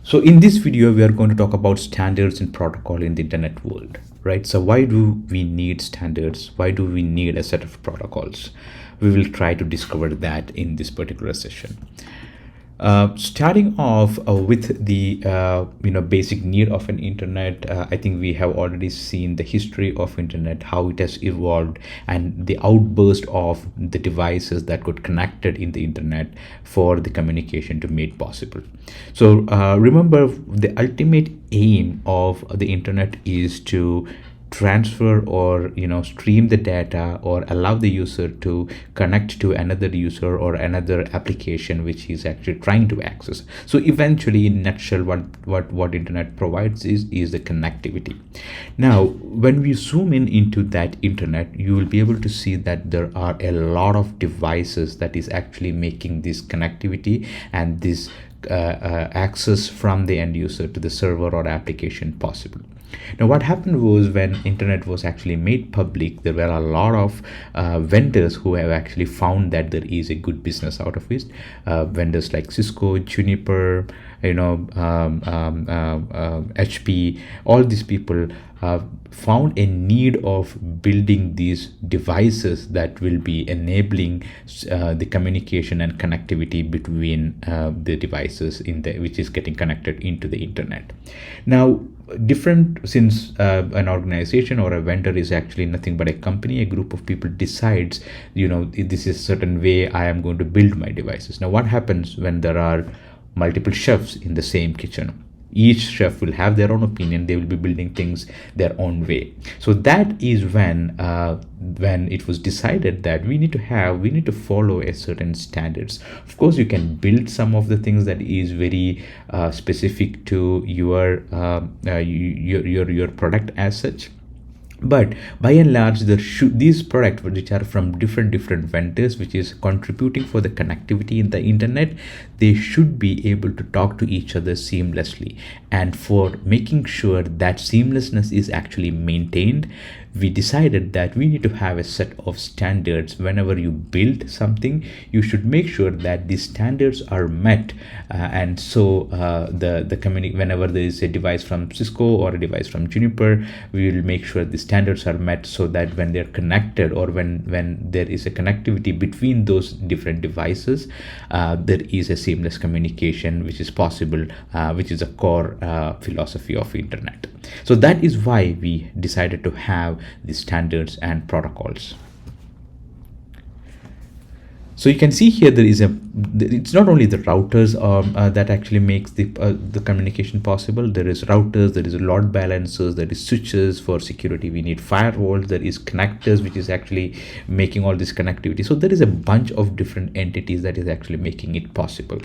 So in this video, we are going to talk about standards and protocol in the internet world, right? So why do we need standards? Why do we need a set of protocols? We will try to discover that in this particular session. Starting off with the basic need of an internet, I think we have already seen the history of internet, how it has evolved, and the outburst of the devices that got connected in the internet for the communication to made possible. So remember, the ultimate aim of the internet is to transfer or stream the data or allow the user to connect to another user or another application which he's actually trying to access. So eventually, in nutshell, what internet provides is the connectivity. Now when we zoom in into that internet, you will be able to see that there are a lot of devices that is actually making this connectivity and this access from the end user to the server or application possible. Now what happened was, when internet was actually made public, there were a lot of vendors who have actually found that there is a good business out of it. Vendors like Cisco, Juniper, HP, all these people found a need of building these devices that will be enabling the communication and connectivity between the devices which is getting connected into the internet. Now different, since an organization or a vendor is actually nothing but a company, a group of people decides, this is a certain way I am going to build my devices. Now what happens when there are multiple chefs in the same kitchen? Each chef will have their own opinion. They will be building things their own way. So that is when it was decided that we need to follow a certain standards. Of course, you can build some of the things that is very specific to your product as such. But by and large, these products which are from different vendors which is contributing for the connectivity in the internet, they should be able to talk to each other seamlessly. And for making sure that seamlessness is actually maintained, we decided that we need to have a set of standards. Whenever you build something, you should make sure that these standards are met. And so whenever there is a device from Cisco or a device from Juniper, we will make sure the standards are met, so that when they're connected or when there is a connectivity between those different devices, there is a seamless communication which is possible, which is a core philosophy of internet. So that is why we decided to have the standards and protocols. So you can see here it's not only the routers that actually makes the communication possible. There is routers, there is load balancers, there is switches for security. We need firewalls, there is connectors which is actually making all this connectivity. So there is a bunch of different entities that is actually making it possible.